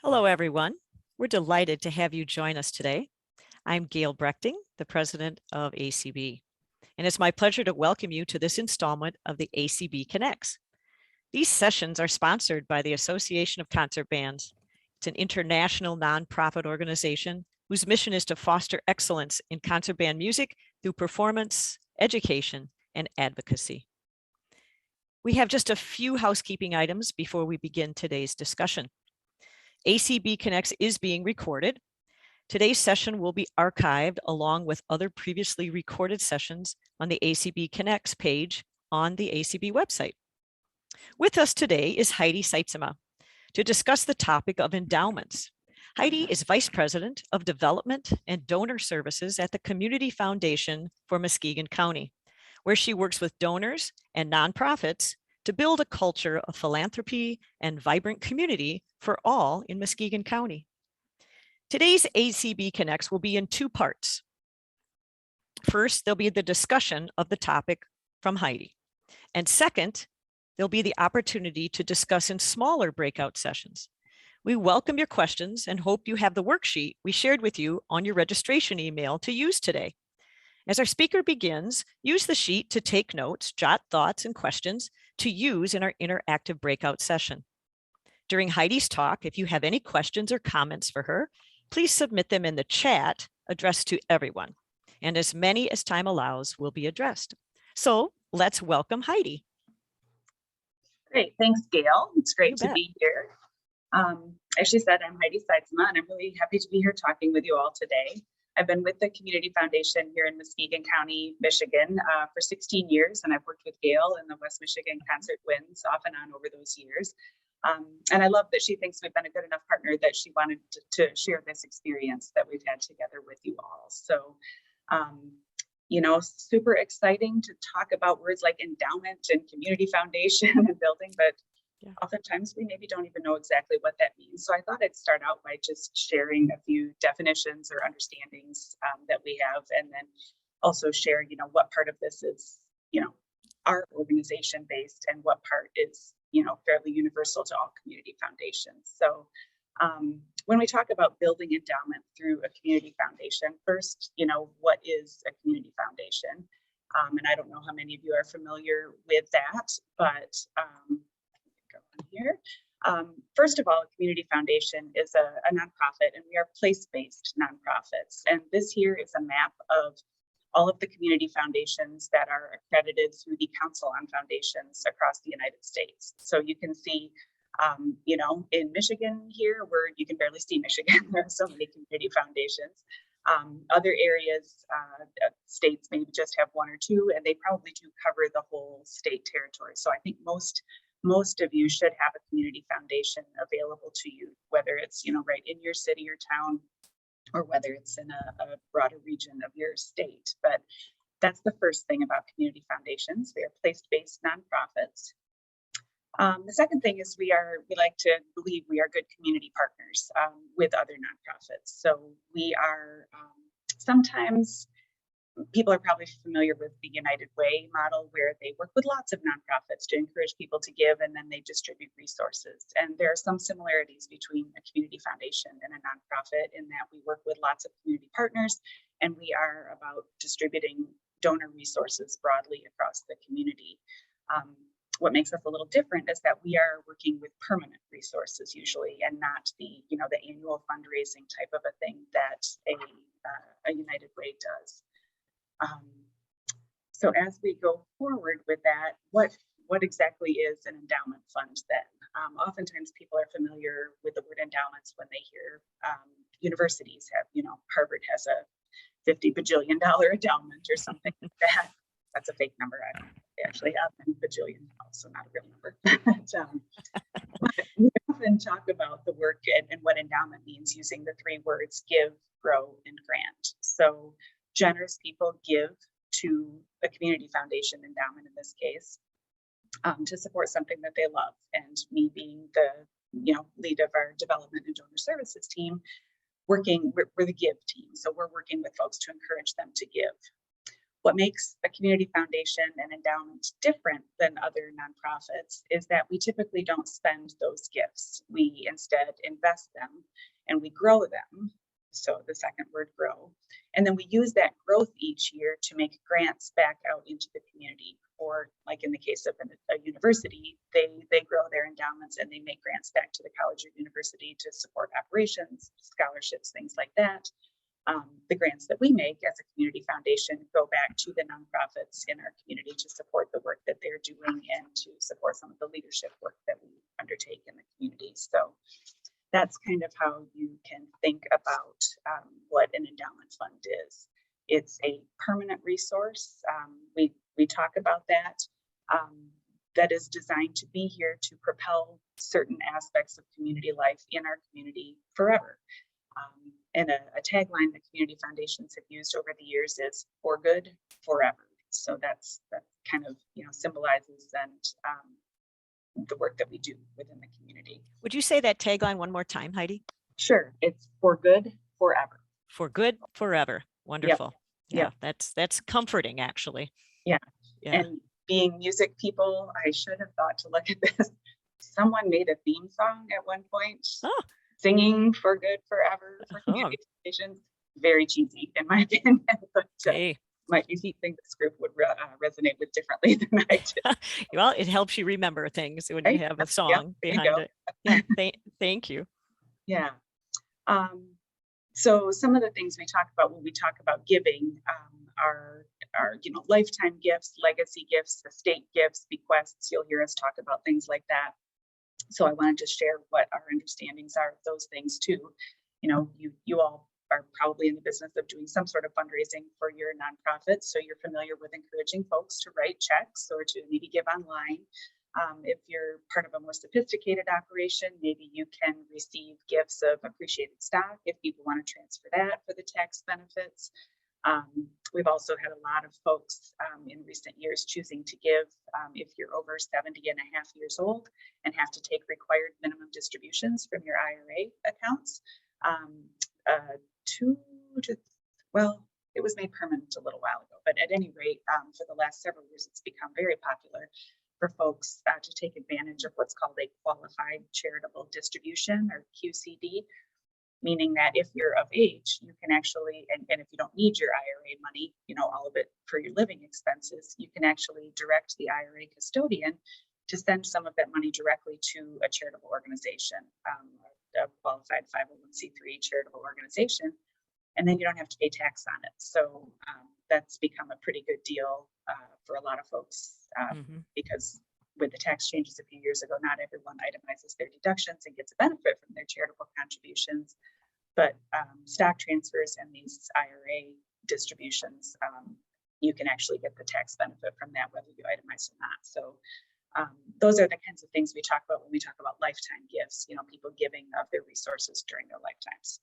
Hello, everyone. We're delighted to have you join us today. I'm Gail Brechting, the president of ACB, and it's my pleasure to welcome you to this installment of the ACB Connects. These sessions are sponsored by the Association of Concert Bands. It's an international nonprofit organization whose mission is to foster excellence in concert band music through performance, education, and advocacy. We have just a few housekeeping items before we begin today's discussion. ACB Connects is being recorded. Today's session will be archived along with other previously recorded sessions on the ACB Connects page on the ACB website. With us today is Heidi Sytsema to discuss the topic of endowments. Heidi is Vice President of Development and Donor Services at the Community Foundation for Muskegon County, where she works with donors and nonprofits to build a culture of philanthropy and vibrant community for all in Muskegon County. Today's ACB Connects will be in two parts. First, there'll be the discussion of the topic from Heidi. And second, there'll be the opportunity to discuss in smaller breakout sessions. We welcome your questions and hope you have the worksheet we shared with you on your registration email to use today. As our speaker begins, use the sheet to take notes, jot thoughts and questions to use in our interactive breakout session. During Heidi's talk, if you have any questions or comments for her, please submit them in the chat addressed to everyone. And as many as time allows will be addressed. So let's welcome Heidi. Great, thanks, Gail. It's great to be here. As she said, I'm Heidi Sytsema, and I'm really happy to be here talking with you all today. I've been with the Community Foundation here in Muskegon County, Michigan for 16 years, and I've worked with Gail in the West Michigan Concert Winds off and on over those years. And I love that she thinks we've been a good enough partner that she wanted to share this experience that we've had together with you all. So, super exciting to talk about words like endowment and community foundation and building, but oftentimes we maybe don't even know exactly what that means. So I thought I'd start out by just sharing a few definitions or understandings that we have, and then also share, what part of this is, our organization based and what part is, fairly universal to all community foundations. So when we talk about building endowment through a community foundation, first, what is a community foundation? And I don't know how many of you are familiar with that, but go on here. First of all, a community foundation is a nonprofit, and we are place-based nonprofits. And this here is a map of all of the community foundations that are accredited through the Council on Foundations across the United States. So you can see, in Michigan here, where you can barely see Michigan, there are so many community foundations. Other areas, states maybe just have one or two, and they probably do cover the whole state territory. So I think most of you should have a community foundation available to you, whether it's, right in your city or town, or whether it's in a broader region of your state. But that's the first thing about community foundations. They are place-based nonprofits. The second thing is we like to believe we are good community partners with other nonprofits. So we are sometimes, people are probably familiar with the United Way model, where they work with lots of nonprofits to encourage people to give, and then they distribute resources. And there are some similarities between a community foundation and a nonprofit in that we work with lots of community partners, and we are about distributing donor resources broadly across the community. What makes us a little different is that we are working with permanent resources usually, and not the annual fundraising type of a thing that a United Way does. So as we go forward with that, what exactly is an endowment fund then? Oftentimes people are familiar with the word endowments when they hear universities have, Harvard has a $50 bajillion endowment or something like that. That's a fake number. I don't know if they actually have any bajillion, so not a real number. But we often talk about the work and what endowment means using the three words give, grow, and grant. So generous people give to a community foundation, endowment in this case, to support something that they love. And me being the lead of our development and donor services team, we're the give team. So we're working with folks to encourage them to give. What makes a community foundation and endowment different than other nonprofits is that we typically don't spend those gifts. We instead invest them and we grow them. So the second word, grow. And then we use that growth each year to make grants back out into the community. Or like in the case of a university, they grow their endowments and they make grants back to the college or university to support operations, scholarships, things like that. The grants that we make as a community foundation go back to the nonprofits in our community to support the work that they're doing and to support some of the leadership work that we undertake in the community. So that's kind of how you can think about what an endowment fund is. It's a permanent resource. We talk about that. That is designed to be here to propel certain aspects of community life in our community forever. And a tagline that community foundations have used over the years is "for good, forever." So that kind of symbolizes and the work that we do within the community. Would you say that tagline one more time, Heidi? Sure, it's "for good, forever." For good, forever. Wonderful. Yep. Yeah, that's comforting, actually. Yeah. Yeah. And being music people, I should have thought to look at this. Someone made a theme song at one point. Oh. Singing "for good, forever" for community foundations. Very cheesy, in my opinion, but might be something this group would resonate with differently than I do. Well, it helps you remember things when you have a song behind it. Yeah, thank you. Yeah. So some of the things we talk about when we talk about giving are lifetime gifts, legacy gifts, estate gifts, bequests. You'll hear us talk about things like that. So I wanted to share what our understandings are of those things too. You all are probably in the business of doing some sort of fundraising for your nonprofit, so you're familiar with encouraging folks to write checks or to maybe give online. If you're part of a more sophisticated operation, maybe you can receive gifts of appreciated stock if people want to transfer that for the tax benefits. We've also had a lot of folks in recent years choosing to give if you're over 70 and a half years old and have to take required minimum distributions from your IRA accounts. It was made permanent a little while ago, but at any rate, for the last several years, it's become very popular for folks to take advantage of what's called a qualified charitable distribution, or QCD. Meaning that if you're of age, you can actually, and if you don't need your IRA money, all of it for your living expenses, you can actually direct the IRA custodian to send some of that money directly to a charitable organization, a qualified 501c3 charitable organization, and then you don't have to pay tax on it. So that's become a pretty good deal for a lot of folks because with the tax changes a few years ago, not everyone itemizes their deductions and gets a benefit from their charitable contributions, but stock transfers and these IRA distributions, you can actually get the tax benefit from that, whether you itemize or not. So those are the kinds of things we talk about when we talk about lifetime gifts, people giving of their resources during their lifetimes.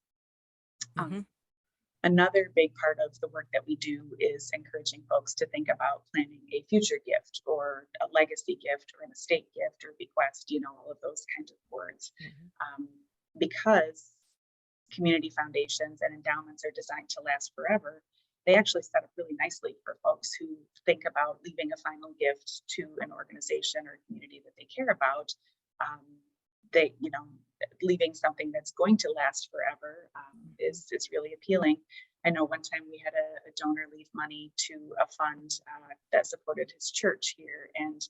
Another big part of the work that we do is encouraging folks to think about planning a future gift or a legacy gift or an estate gift or bequest, all of those kinds of words. Because community foundations and endowments are designed to last forever, they actually set up really nicely for folks who think about leaving a final gift to an organization or community that they care about. Leaving something that's going to last forever is really appealing. I know one time we had a donor leave money to a fund that supported his church here, and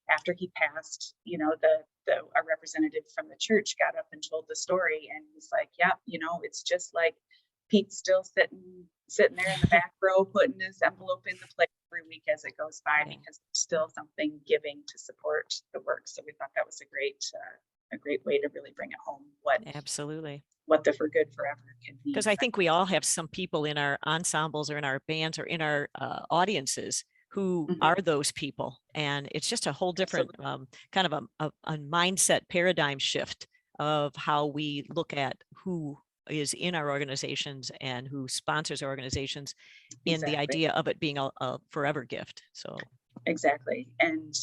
after he passed, a representative from the church got up and told the story, and he's like, "Yeah, it's just like Pete's still sitting there in the back row, putting his envelope in the plate every week as it goes by, because there's still something giving to support the work." So we thought that was a great way to really bring it home what the for good forever can be. Because I think we all have some people in our ensembles or in our bands or in our audiences who are those people, and it's just a whole different kind of a mindset paradigm shift of how we look at who is in our organizations and who sponsors our organizations in the idea of it being a forever gift. So exactly. And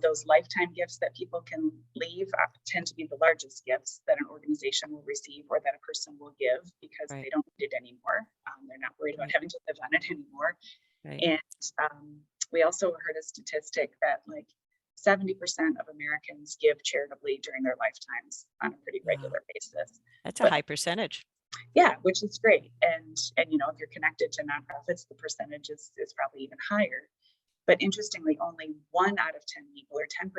those lifetime gifts that people can leave tend to be the largest gifts that an organization will receive or that a person will give because Right. they don't need it anymore. They're not worried about Right. having to live on it anymore. Right. And we also heard a statistic that like 70% of Americans give charitably during their lifetimes on a pretty Wow. regular basis. That's a But high percentage. yeah, which is great. And if you're connected to nonprofits, the percentage is probably even higher. But interestingly, only 1 out of 10 people, or 10%,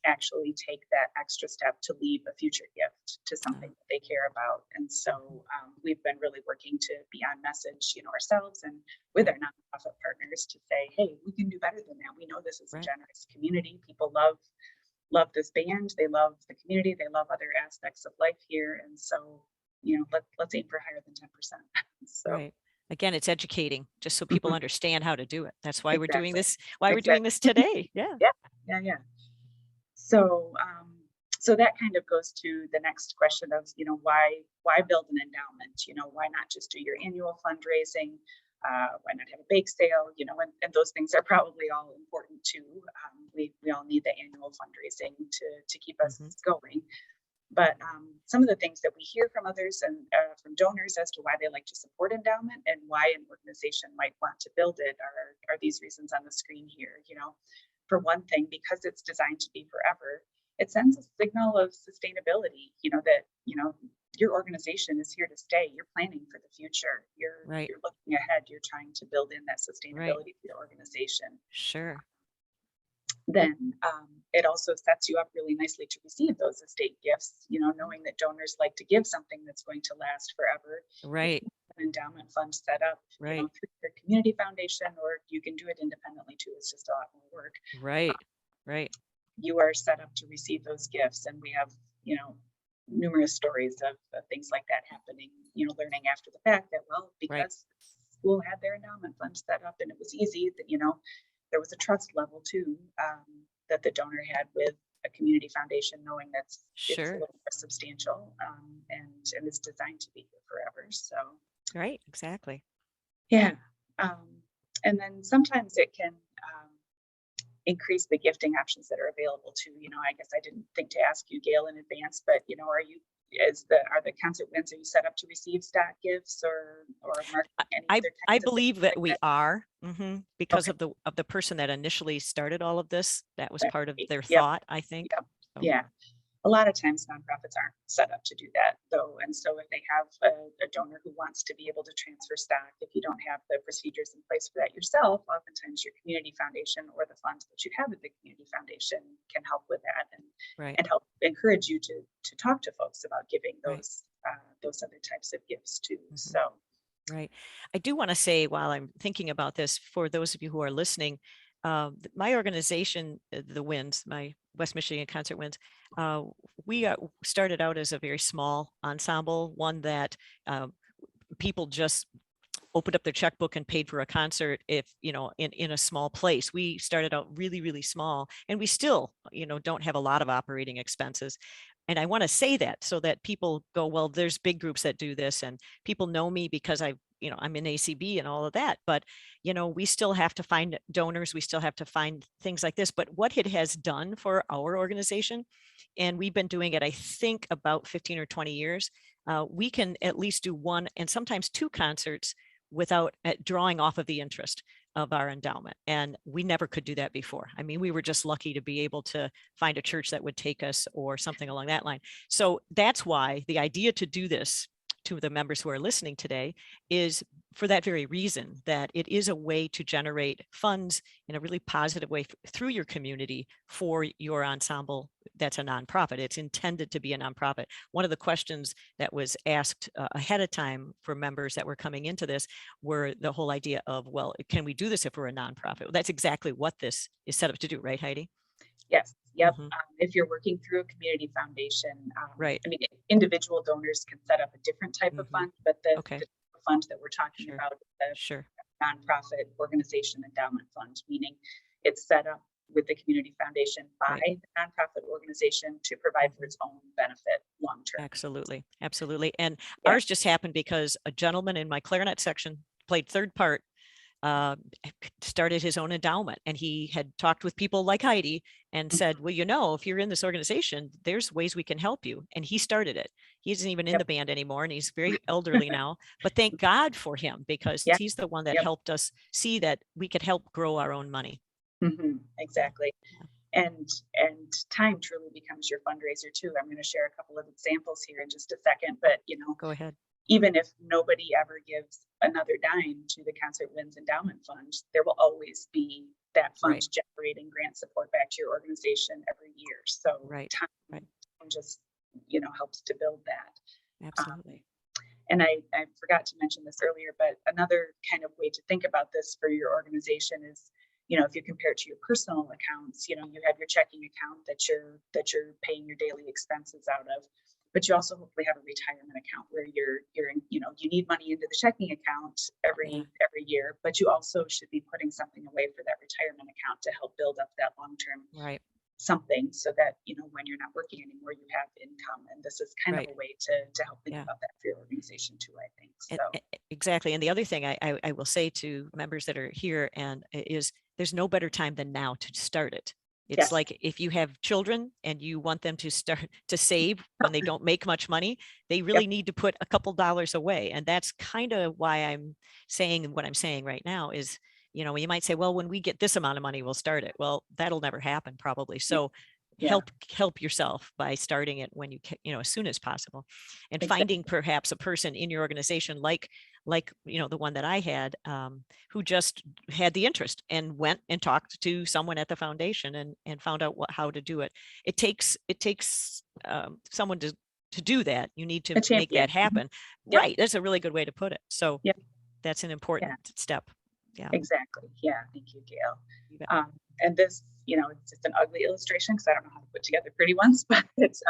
actually take that extra step to leave a future gift to something that they care about. And so we've been really working to be on message, ourselves and with our nonprofit partners to say, hey, we can do better than that. We know this is a generous community. People love this band. They love the community. They love other aspects of life here. And so, let's aim for higher than 10%. So. Right. Again, it's educating just so people understand how to do it. That's why we're doing Exactly. this, we're doing this today. Yeah. Yeah. So, so that kind of goes to the next question of, why build an endowment? Why not just do your annual fundraising? Why not have a bake sale? And those things are probably all important too. We all need the annual fundraising to keep us going. But some of the things that we hear from others and from donors as to why they like to support Endowment and why an organization might want to build it are these reasons on the screen here. For one thing, because it's designed to be forever, it sends a signal of sustainability. That your organization is here to stay. You're planning for the future. You're looking ahead. You're trying to build in that sustainability for your organization. Sure. Then it also sets you up really nicely to receive those estate gifts, knowing that donors like to give something that's going to last forever. Right. An endowment fund set up Right. Through your community foundation, or you can do it independently too. It's just a lot more work. Right. You are set up to receive those gifts, and we have, numerous stories of things like that happening, learning after the fact that, well, because school had their endowment fund set up and it was easy, that, there was a trust level too, that the donor had with a community foundation, knowing that it's a little more substantial and is designed to be here forever. So right, exactly. Yeah, and then sometimes it can increase the gifting options that are available too. I guess I didn't think to ask you, Gail, in advance, but are the concert wins, are you set up to receive stock gifts or I believe that we are because of the person that initially started all of this. That was part of their thought, I think. So. Yeah. A lot of times nonprofits aren't set up to do that though. And so if they have a donor who wants to be able to transfer stock, if you don't have the procedures in place for that yourself, oftentimes your community foundation or the funds that you have at the community foundation can help with that and help encourage you to talk to folks about giving those other types of gifts too. So. Right. I do want to say, while I'm thinking about this, for those of you who are listening, my organization, the Winds, my West Michigan Concert Winds, we started out as a very small ensemble, one that people just opened up their checkbook and paid for a concert if, in a small place. We started out really, really small, and we still, don't have a lot of operating expenses. And I want to say that so that people go, well, there's big groups that do this and people know me because I'm in ACB and all of that. But, we still have to find donors. We still have to find things like this. But what it has done for our organization, and we've been doing it, I think, about 15 or 20 years, we can at least do one and sometimes two concerts without drawing off of the interest of our endowment. And we never could do that before. I mean, we were just lucky to be able to find a church that would take us or something along that line. So that's why the idea to do this to the members who are listening today is for that very reason, that it is a way to generate funds in a really positive way through your community for your ensemble. That's a nonprofit. It's intended to be a nonprofit. One of the questions that was asked ahead of time for members that were coming into this were the whole idea of, well, can we do this if we're a nonprofit? Well, that's exactly what this is set up to do, right, Heidi? Yes. Yep. If you're working through a community foundation, right. I mean, individual donors can set up a different type of fund, but the fund that we're talking about is the nonprofit organization endowment fund, meaning it's set up with the community foundation by the nonprofit organization to provide for its own benefit long term. Absolutely. Absolutely. And ours just happened because a gentleman in my clarinet section played third part started his own endowment, and he had talked with people like Heidi and said, well, you know, if you're in this organization, there's ways we can help you. And he started it. He isn't even in the band anymore, and he's very elderly now, but thank God for him, because Yep. he's the one that Yep. helped us see that we could help grow our own money. Exactly. And time truly becomes your fundraiser too. I'm going to share a couple of examples here in just a second, but you know, go ahead. Even if nobody ever gives another dime to the Concert Winds Endowment Fund, there will always be that fund generating grant support back to your organization every year. So time just, you know, helps to build that. Absolutely. And I forgot to mention this earlier, but another kind of way to think about this for your organization is, you know, if you compare it to your personal accounts, you know, you have your checking account that you're paying your daily expenses out of, but you also hopefully have a retirement account where you're you know, you need money into the checking account every year, but you also should be putting something away for that retirement account to help build up that long-term something, so that, you know, when you're not working anymore, you have income. And this is kind of a way to help think about that for your organization too, I think. So exactly. And the other thing I will say to members that are here and is, there's no better time than now to start it. It's like if you have children and you want them to start to save when they don't make much money, they really need to put a couple dollars away. And that's kind of why I'm saying what I'm saying right now is, you know, you might say, well, when we get this amount of money, we'll start it. Well, that'll never happen probably. So help yourself by starting it when you can, you know, as soon as possible, and finding perhaps a person in your organization like you know, the one that I had, who just had the interest and went and talked to someone at the foundation and found out how to do it. It takes someone to do that. You need to make that happen. Right. That's a really good way to put it. So that's an important step. Yeah, exactly. Yeah, thank you, Gail. And this, you know, it's just an ugly illustration because I don't know how to put together pretty ones, but it's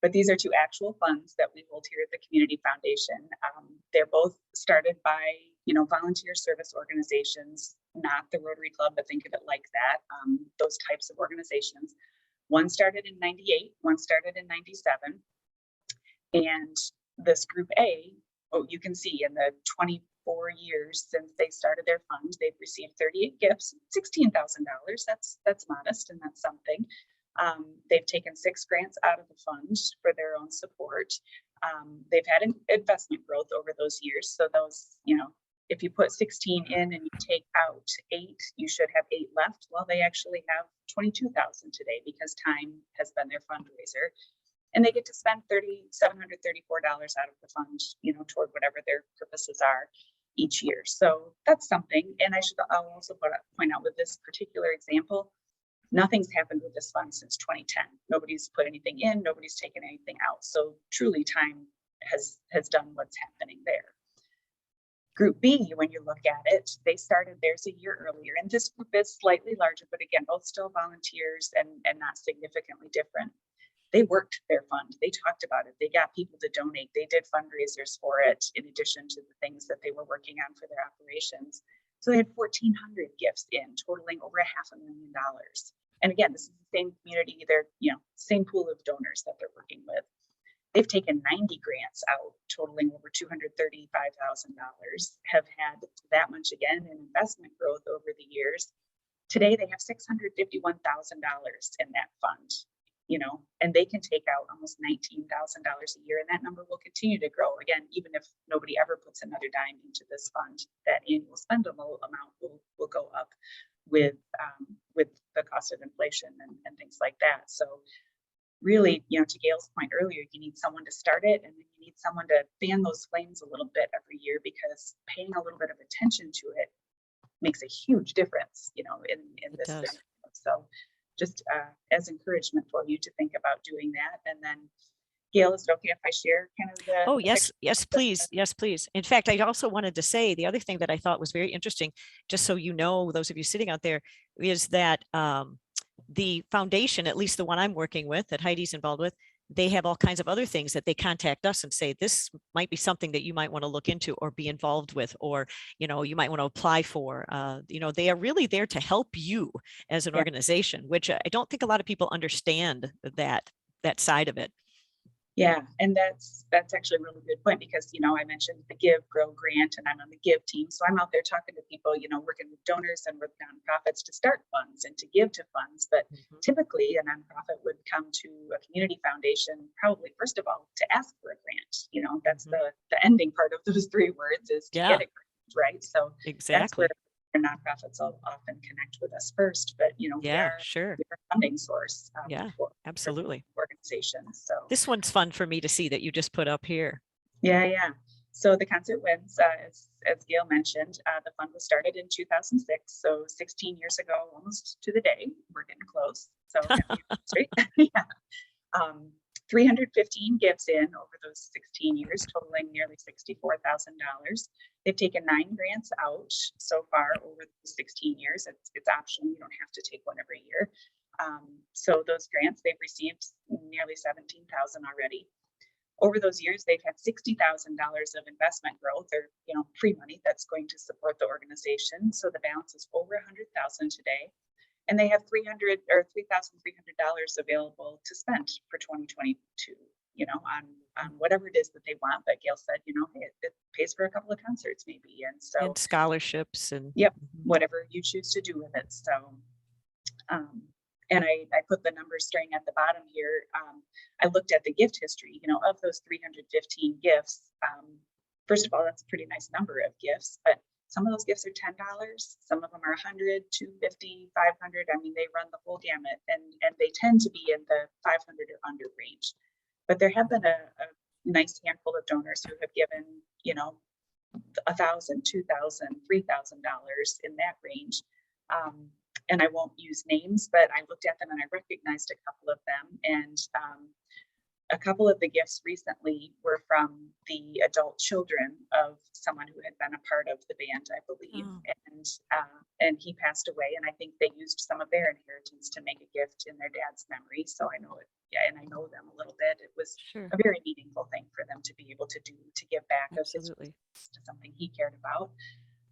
but these are two actual funds that we hold here at the Community Foundation. They're both started by, you know, volunteer service organizations, not the Rotary Club, but think of it like that. Those types of organizations. One started in '98, one started in '97, and this Group A, you can see in the 24 years since they started their fund, they've received 38 gifts, $16,000. That's modest, and that's something. They've taken 6 grants out of the fund for their own support. They've had investment growth over those years. So those, you know, if you put 16 in and you take out 8, you should have 8 left. Well, they actually have 22,000 today because time has been their fundraiser. And they get to spend $3,734 out of the fund, you know, toward whatever their purposes are each year. So that's something. And I'll also point out with this particular example, nothing's happened with this fund since 2010. Nobody's put anything in, nobody's taken anything out. So truly time has done what's happening there. Group B, when you look at it, they started theirs a year earlier. And this group is slightly larger, but again, both still volunteers and not significantly different. They worked their fund. They talked about it. They got people to donate. They did fundraisers for it in addition to the things that they were working on for their operations. So they had 1,400 gifts in, totaling over $500,000. And again, this is the same community. They're, you know, same pool of donors that they're working with. They've taken 90 grants out, totaling over $235,000, have had that much again in investment growth over the years. Today, they have $651,000 in that fund, you know, and they can take out almost $19,000 a year. And that number will continue to grow. Again, even if nobody ever puts another dime into this fund, that annual spendable amount will go up with the cost of inflation and things like that. So really, you know, to Gail's point earlier, you need someone to start it, and then you need someone to fan those flames a little bit every year, because paying a little bit of attention to it makes a huge difference, you know, in this thing. So just as encouragement for you to think about doing that. And then Gail, is it okay if I share kind of the— Oh, yes, please. Yes, please. In fact, I also wanted to say the other thing that I thought was very interesting, just so you know, those of you sitting out there, is that the foundation, at least the one I'm working with, that Heidi's involved with, they have all kinds of other things that they contact us and say, this might be something that you might want to look into or be involved with, or, you know, you might want to apply for. You know, they are really there to help you as an organization, which I don't think a lot of people understand that side of it. Yeah, and that's actually a really good point because, I mentioned the Give, Grow grant, and I'm on the Give team. So I'm out there talking to people, working with donors and with nonprofits to start funds and to give to funds. But Mhm. typically, a nonprofit would come to a community foundation, probably first of all, to ask for a grant. That's Mhm. the ending part of those three words is to get Yeah, a grant, right? So that's where exactly. nonprofits will often connect with us first. But Yeah, sure. we're a funding source Yeah, for these absolutely. organizations. So. This one's fun for me to see that you just put up here. Yeah, yeah. So the concert wins, as Gail mentioned, the fund was started in 2006, so 16 years ago, almost to the day. We're getting close. So happy anniversary. Yeah. 315 gifts in over those 16 years, totaling nearly $64,000. They've taken 9 grants out so far over the 16 years. It's optional; you don't have to take one every year. So those grants, they've received nearly 17,000 already. Over those years, they've had $60,000 of investment growth or, pre-money that's going to support the organization. So the balance is over 100,000 today. And they have $3,300 available to spend for 2022, on whatever it is that they want. But Gail said, hey, it pays for a couple of concerts maybe. And And so, scholarships and yep, Mhm. whatever you choose to do with it. So, and I put the number string at the bottom here. I looked at the gift history, of those 315 gifts. First of all, that's a pretty nice number of gifts, but some of those gifts are $10. Some of them are $100, $250, $500. I mean, they run the whole gamut, and they tend to be in the 500 or under range. But there have been a nice handful of donors who have given, $1,000, $2,000, $3,000 in that range. And I won't use names, but I looked at them and I recognized a couple of them. And a couple of the gifts recently were from the adult children of someone who had been a part of the band, I believe. Oh, And he passed away, and I think they used some of their inheritance to make a gift in their dad's memory. So I know it, yeah, and I know them a little bit. It was sure. a very meaningful thing for them to be able to do, to give back of his Absolutely. to something he cared about.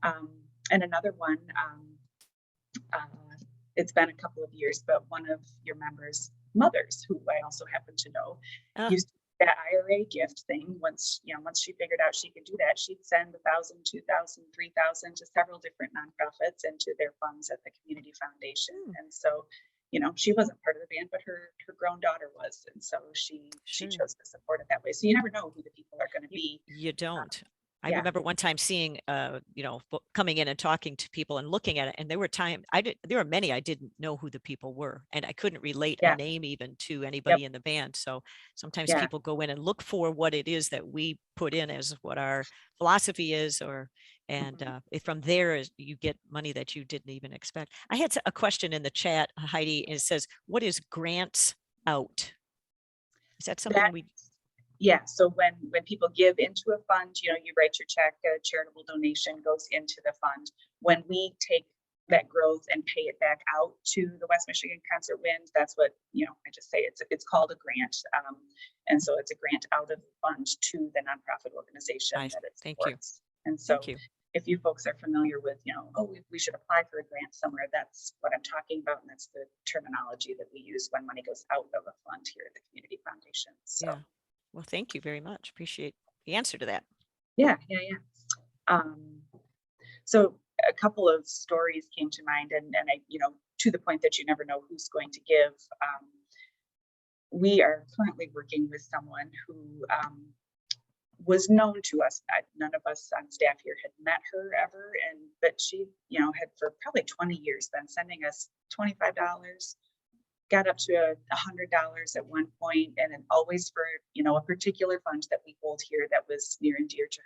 And another one, uh, it's been a couple of years, but one of your members' mothers, who I also happen to know, Ah, used that IRA gift thing. Once she figured out she could do that, she'd send 1,000, 2,000, 3,000 to several different nonprofits and to their funds at the community foundation. hmm, And so, she wasn't part of the band, but her grown daughter was, and so she sure. chose to support it that way. So you never know who the people are going to You, be. you don't. I Yeah, remember one time seeing, coming in and talking to people and looking at it, and there were many I didn't know who the people were, and I couldn't relate a yeah, name even to yep, anybody in the band. So sometimes yeah. people go in and look for what it is that we put in as what our philosophy is, and Mhm. from there you get money that you didn't even expect. I had a question in the chat, Heidi. And it says, "What is grants out?" Is that something That we? Yeah, so when people give into a fund, you write your check, a charitable donation goes into the fund. When we take that growth and pay it back out to the West Michigan Concert Wind, that's what, I just say it's called a grant. And so it's a grant out of the fund to the nonprofit organization I that it thank you, supports. And thank so you. if you folks are familiar with, oh, we should apply for a grant somewhere, that's what I'm talking about. And that's the terminology that we use when money goes out of a fund here at the Community Foundation. So. Yeah. Well, thank you very much. Appreciate the answer to that. Yeah, yeah, yeah. Um, so a couple of stories came to mind, and I, to the point that you never know who's going to give. We are currently working with someone who was known to us. None of us on staff here had met her ever, but she, had for probably 20 years been sending us $25. Got up to $100 at one point, and then always for a particular fund that we hold here that was near and dear to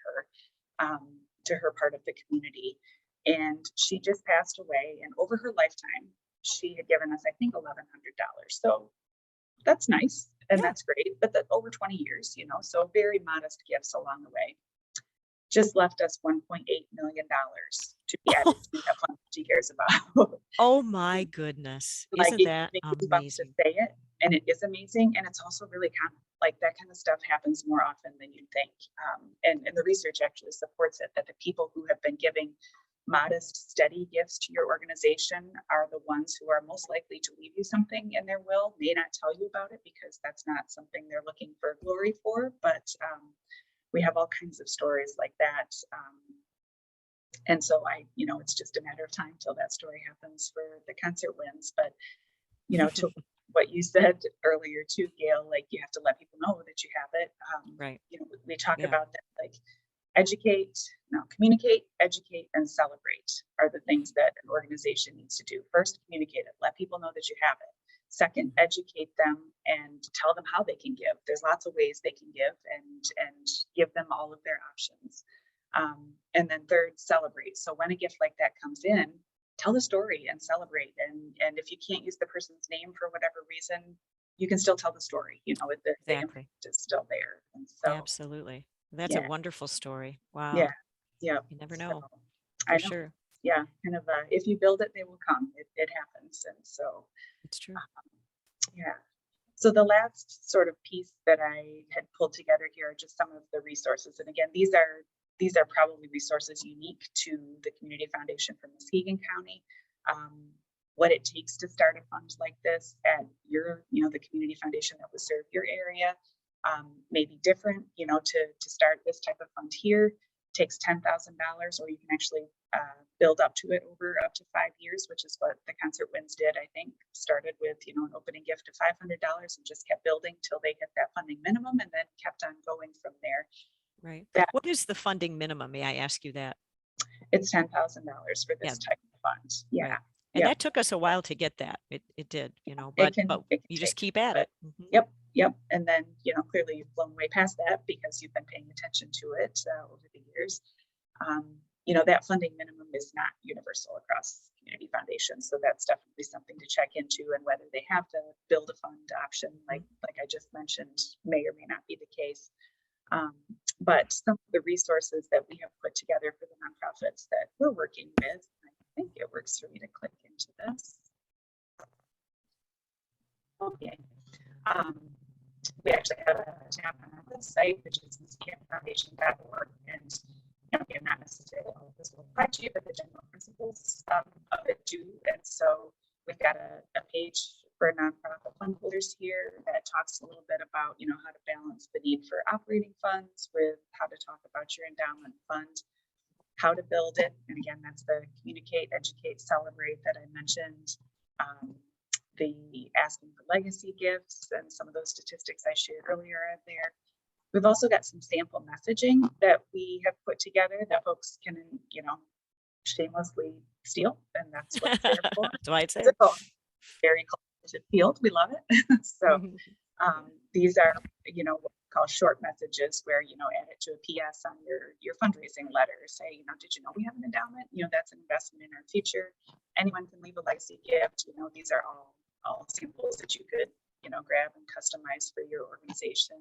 her part of the community. And she just passed away, and over her lifetime, she had given us, I think, $1,100. So that's nice and Yeah. that's great, but that over 20 years, so very modest gifts along the way. Just left us $1.8 million to be added to that fund she cares about. Oh my goodness. Like Isn't it that makes me goosebumps to amazing? say it, and it is amazing, and it's also really common. Like that kind of stuff happens more often than you'd think, and the research actually supports it, that the people who have been giving modest, steady gifts to your organization are the ones who are most likely to leave you something in their will, may not tell you about it because that's not something they're looking for glory for, but we have all kinds of stories like that. And so it's just a matter of time till that story happens for the concert wins. But, to what you said earlier too, Gail, like you have to let people know that you have it. Right. We talk about that, like communicate, educate, and celebrate are the things that an organization needs to do. First, communicate it, let people know that you have it. Second, educate them and tell them how they can give. There's lots of ways they can give, and give them all of their options. And then third, celebrate. So when a gift like that comes in, tell the story and celebrate. And if you can't use the person's name for whatever reason, you can still tell the story. The impact is still there. And so absolutely, that's a wonderful story. Wow. Yeah. You never know. So, for sure. Yeah, kind of. If you build it, they will come. It happens, and so it's true. Yeah. So the last sort of piece that I had pulled together here are just some of the resources. And again, these are probably resources unique to the Community Foundation for Muskegon County. What it takes to start a fund like this at the community foundation that would serve your area may be different. To start this type of fund here takes $10,000, or you can actually build up to it over up to 5 years, which is what the Concert Winds did. I think started with an opening gift of $500 and just kept building till they hit that funding minimum, and then kept on going from there. Right. What is the funding minimum? May I ask you that? It's $10,000 for this type of fund. Yeah. Right. And that took us a while to get that. It did, but you just keep at it. Yep. And then, clearly you've blown way past that because you've been paying attention to it over the years. That funding minimum is not universal across community foundations. So that's definitely something to check into, and whether they have to build a fund option, like I just mentioned, may or may not be the case. But some of the resources that we have put together for the nonprofits that we're working with, I think it works for me to click into this. Okay. We actually have a tab on our website, which is muskegonfoundation.org, and again, not necessarily all of this will apply to you, but the general principles of it do. And so we've got a page for nonprofit fund holders here that talks a little bit about how to balance the need for operating funds with how to talk about your endowment fund, how to build it. And again, that's the communicate, educate, celebrate that I mentioned. The asking for legacy gifts and some of those statistics I shared earlier are there. We've also got some sample messaging that we have put together that folks can, shamelessly steal, and that's what it's there for. That's why it's a very collaborative field. We love it. So these are, what we call short messages, where add it to a PS on your fundraising letter. Say, did you know we have an endowment? That's an investment in our future. Anyone can leave a legacy gift. These are all samples that you could grab and customize for your organization.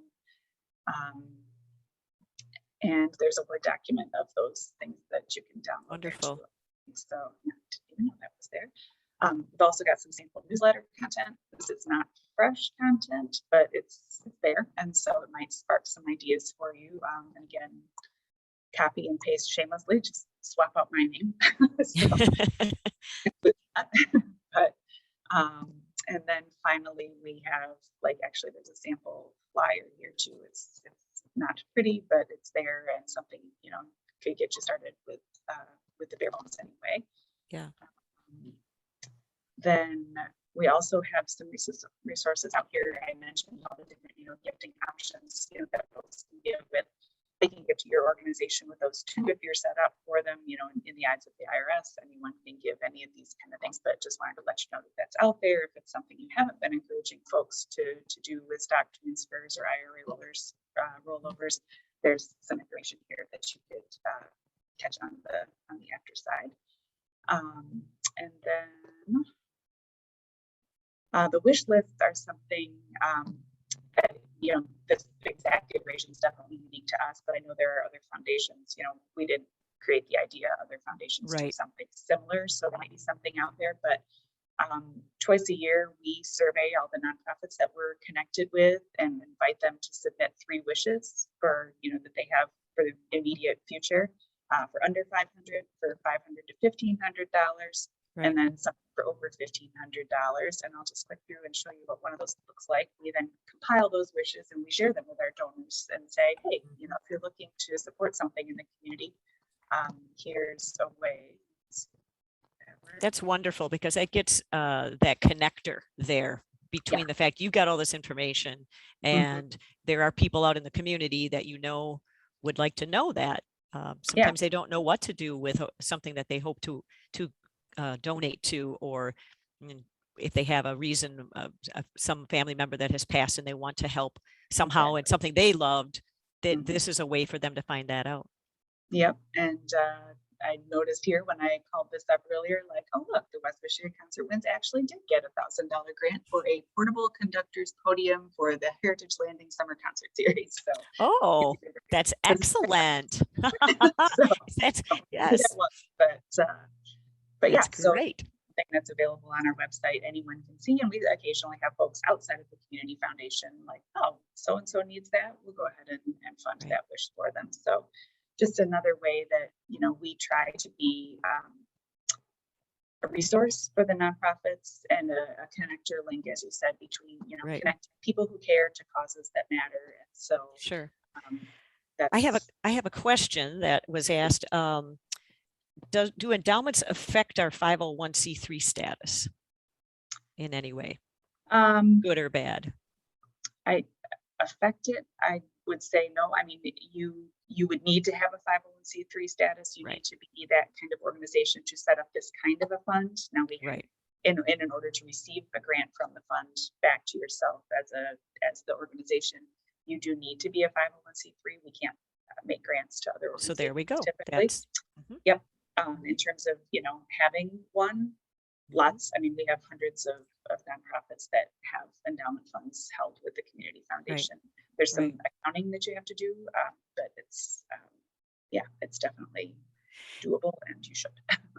And there's a Word document of those things that you can download. Wonderful. So I didn't even know that was there. We've also got some sample newsletter content. This is not fresh content, but it's there, and so it might spark some ideas for you. And again, copy and paste shamelessly, just swap out my name. But and then finally we have, actually there's a sample flyer here too. It's not pretty, but it's there, and something could get you started with the bare bones anyway. Yeah. Then we also have some resources out here. I mentioned all the different gifting options that folks can give with. They can give to your organization with those too if you're set up for them. In the eyes of the IRS, anyone can give any of these kind of things, but just wanted to let you know that that's out there. If it's something you haven't been encouraging folks to do with stock transfers or IRA rollovers, there's some information here that you could catch on the after side. And then the wish lists are something that this exact iteration is definitely unique to us, but I know there are other foundations. We didn't create the idea; other foundations do something similar, so there might be something out there. But twice a year, we survey all the nonprofits that we're connected with and invite them to submit 3 wishes for that they have for the immediate future. for under 500, for 500 to $1,500, Right. and then some for over $1,500. And I'll just click through and show you what one of those looks like. We then compile those wishes and we share them with our donors and say, hey, you know, if you're looking to support something in the community, here's a way. That's wonderful, because that gets that connector there between the fact you got all this information and there are people out in the community that you know would like to know that. Sometimes they don't know what to do with something that they hope to donate to, or if they have a reason, some family member that has passed and they want to help somehow in something they loved, that this is a way for them to find that out. Yep. And I noticed here when I called this up earlier, like, oh, look, the West Michigan Concert Winds actually did get $1,000 grant for a portable conductor's podium for the Heritage Landing Summer Concert Series. So, oh, that's excellent. So, that's yes. But yeah, that's great. So something that's available on our website, anyone can see. And we occasionally have folks outside of the community foundation like, oh, so and so needs that. We'll go ahead and fund that wish for them. So just another way that, you know, we try to be a resource for the nonprofits and a connector link, as you said, between, you know, connecting people who care to causes that matter. And so sure. I have a question that was asked. Do endowments affect our 501c3 status in any way, good or bad? I would say no. I mean, you would need to have a 501c3 status. You need to be that kind of organization to set up this kind of a fund. Now we in order to receive a grant from the fund back to yourself as the organization, you do need to be a 501c3. We can't make grants to other organizations. So there we go. Typically. Yep. In terms of, you know, having one, lots. I mean, we have hundreds of nonprofits that have endowment funds held with the community foundation. There's some accounting that you have to do, but it's it's definitely doable, and you should.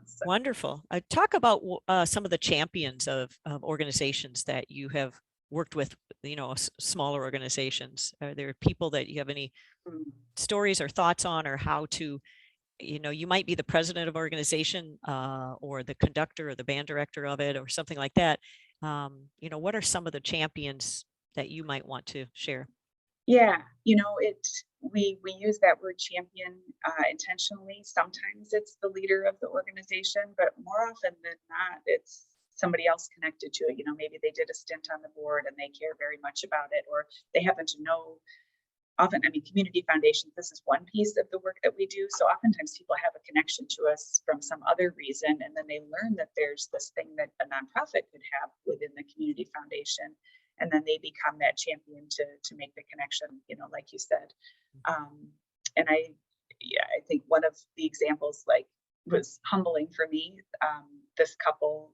So. Wonderful. Talk about some of the champions of organizations that you have worked with, you know, smaller organizations. Are there people that you have any stories or thoughts on, or how to, you know, you might be the president of an organization or the conductor or the band director of it or something like that. You know, what are some of the champions that you might want to share? Yeah, you know, we use that word champion intentionally. Sometimes it's the leader of the organization, but more often than not, it's somebody else connected to it. You know, maybe they did a stint on the board and they care very much about it, or they happen to know. Often, I mean, community foundations, this is one piece of the work that we do. So oftentimes people have a connection to us from some other reason, and then they learn that there's this thing that a nonprofit could have within the community foundation. And then they become that champion to make the connection, you know, like you said. And I think one of the examples was humbling for me. This couple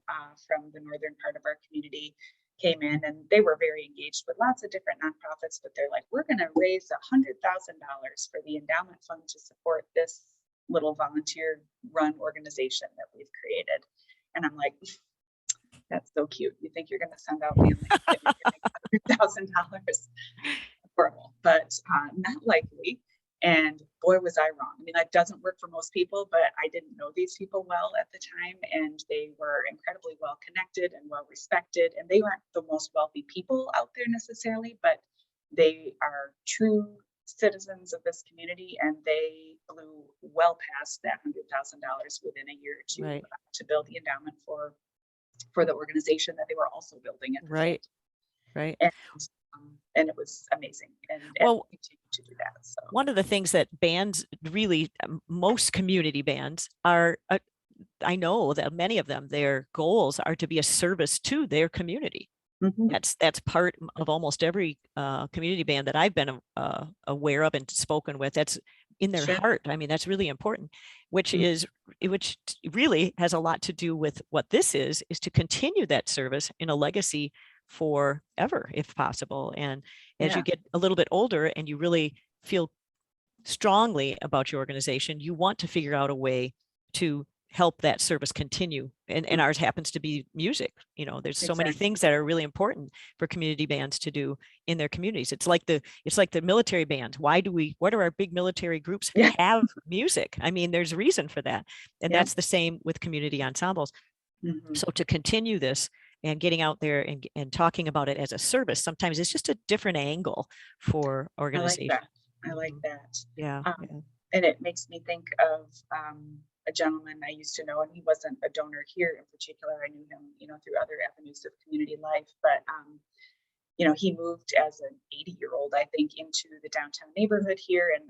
from the northern part of our community came in, and they were very engaged with lots of different nonprofits, but they're like, we're going to raise $100,000 for the endowment fund to support this little volunteer run organization that we've created. And I'm like, that's so cute. You think you're going to send out me like $100,000? Horrible, but not likely. And boy, was I wrong. I mean, that doesn't work for most people, but I didn't know these people well at the time, and they were incredibly well connected and well respected. And they weren't the most wealthy people out there necessarily, but they are true citizens of this community, and they blew well past that $100,000 within a year or two to build the endowment for the organization that they were also building at the Right. And it was amazing, and well, continue to do that. So one of the things that bands really, most community bands are, I know that many of them, their goals are to be a service to their community. That's part of almost every community band that I've been aware of and spoken with. That's in their heart. I mean, that's really important, which really has a lot to do with what this is to continue that service in a legacy forever, if possible. And as you get a little bit older and you really feel strongly about your organization, you want to figure out a way to help that service continue. And ours happens to be music. You know, there's so many Exactly. things that are really important for community bands to do in their communities. It's like the military band. What do our big military groups Yeah. have music? I mean, there's a reason for that. And Yeah. that's the same with community ensembles. So to continue this and getting out there and talking about it as a service, sometimes it's just a different angle for organizations. I like that. Yeah. And it makes me think of a gentleman I used to know, and he wasn't a donor here in particular. I knew him, through other avenues of community life, but he moved as an 80-year-old, I think, into the downtown neighborhood here. And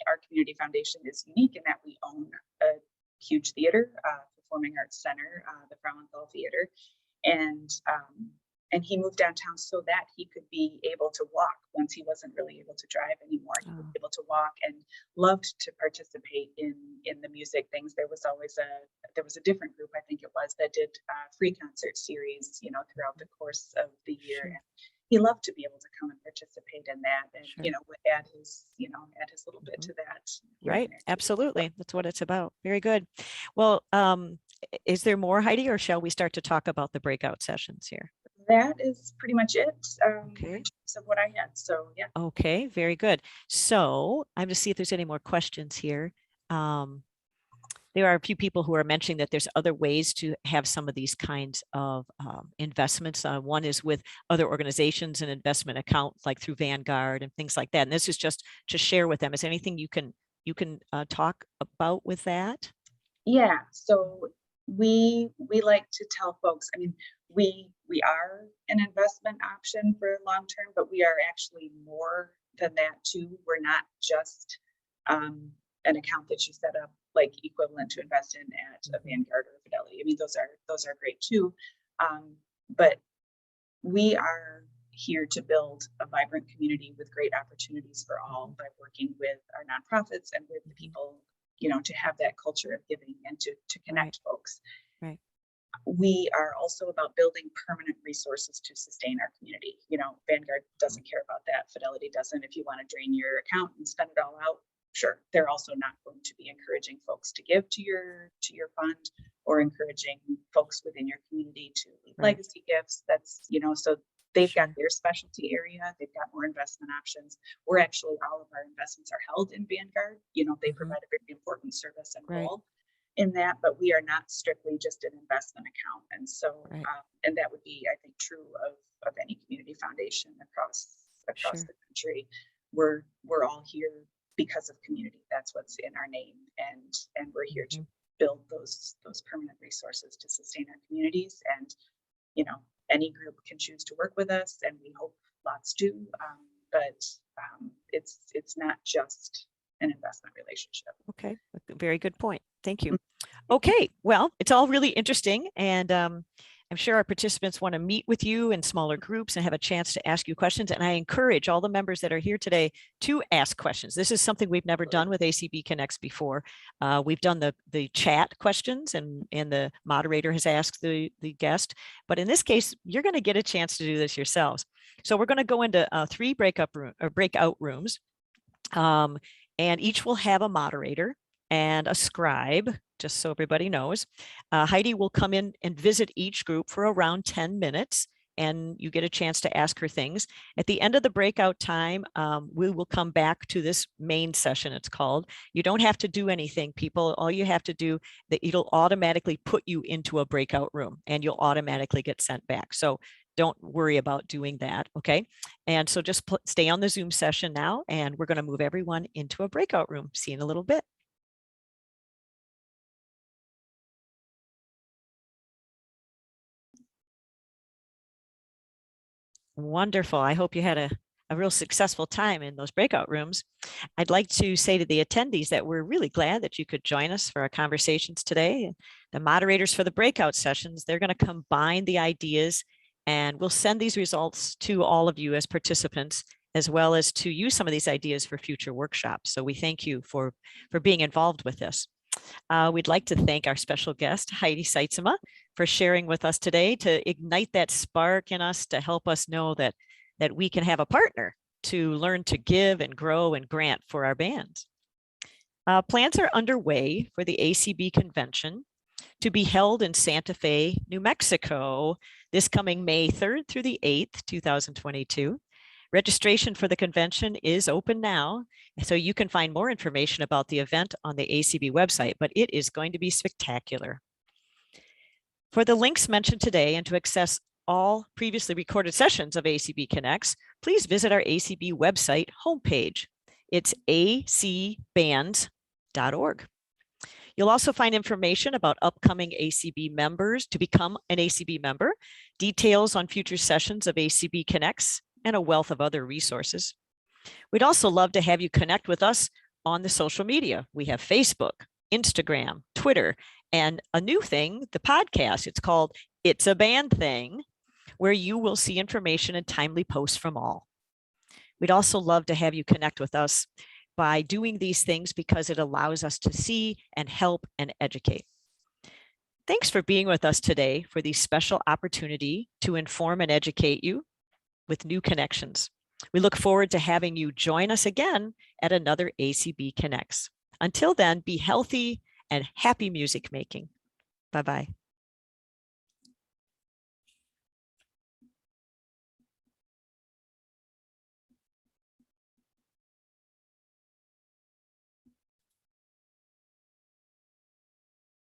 our community foundation is unique in that we own a huge theater, performing arts center, the Frauenthal Theater. And he moved downtown so that he could be able to walk once he wasn't really able to drive anymore. He was able to walk and loved to participate in the music things. There was a different group, I think it was, that did free concert series, throughout the course of the year. Sure. And he loved to be able to come and participate in that, and Sure. would add his little bit to that. Right. Absolutely. That's what it's about. Very good. Well, is there more, Heidi, or shall we start to talk about the breakout sessions here? That is pretty much it. Okay. In terms of what I had. So yeah. Okay, very good. So I'm going to see if there's any more questions here. There are a few people who are mentioning that there's other ways to have some of these kinds of investments. One is with other organizations, an investment account like through Vanguard and things like that. And this is just to share with them. Is there anything you can talk about with that? Yeah. So we like to tell folks, I mean, we are an investment option for long term, but we are actually more than that too. We're not just an account that you set up like equivalent to invest in at a Vanguard or Fidelity. I mean, those are great too. But we are here to build a vibrant community with great opportunities for all by working with our nonprofits and with the people, to have that culture of giving and to connect folks. Right. We are also about building permanent resources to sustain our community. Vanguard doesn't care about that. Fidelity doesn't. If you want to drain your account and spend it all out, sure. They're also not going to be encouraging folks to give to your fund or encouraging folks within your community to leave legacy gifts. That's, so they've got their specialty area. They've got more investment options. We're actually, all of our investments are held in Vanguard. They provide a very important service and role in that, but we are not strictly just an investment account. And so, and that would be, I think, true of any community foundation across the country. We're all here because of community. That's what's in our name, and we're here to build those permanent resources to sustain our communities. And any group can choose to work with us, and we hope lots do. But it's not just an investment relationship. Okay, very good point. Thank you. Okay, well, it's all really interesting, and I'm sure our participants want to meet with you in smaller groups and have a chance to ask you questions. And I encourage all the members that are here today to ask questions. This is something we've never done with ACB Connects before. We've done the chat questions, and the moderator has asked the guest. But in this case, you're going to get a chance to do this yourselves. So we're going to go into 3 breakout rooms, and each will have a moderator and a scribe, just so everybody knows. Heidi will come in and visit each group for around 10 minutes, and you get a chance to ask her things. At the end of the breakout time, we will come back to this main session, it's called. You don't have to do anything, people. All you have to do, it'll automatically put you into a breakout room, and you'll automatically get sent back. So don't worry about doing that, okay? And so just stay on the Zoom session now, and we're going to move everyone into a breakout room. See you in a little bit. Wonderful. I hope you had a real successful time in those breakout rooms. I'd like to say to the attendees that we're really glad that you could join us for our conversations today. The moderators for the breakout sessions, they're going to combine the ideas, and we'll send these results to all of you as participants, as well as to use some of these ideas for future workshops. So we thank you for being involved with this. We'd like to thank our special guest, Heidi Sytsema, for sharing with us today to ignite that spark in us, to help us know that we can have a partner to learn to give and grow and grant for our bands. Plans are underway for the ACB convention. to be held in Santa Fe, New Mexico, this coming May 3rd through the 8th, 2022. Registration for the convention is open now, so you can find more information about the event on the ACB website, but it is going to be spectacular. For the links mentioned today and to access all previously recorded sessions of ACB Connects, please visit our ACB website homepage. It's acbands.org. You'll also find information about upcoming ACB members to become an ACB member, details on future sessions of ACB Connects, and a wealth of other resources. We'd also love to have you connect with us on the social media. We have Facebook, Instagram, Twitter, and a new thing, the podcast. It's called It's a Band Thing, where you will see information and timely posts from all. We'd also love to have you connect with us by doing these things because it allows us to see and help and educate. Thanks for being with us today for the special opportunity to inform and educate you with new connections. We look forward to having you join us again at another ACB Connects. Until then, be healthy and happy music making. Bye-bye.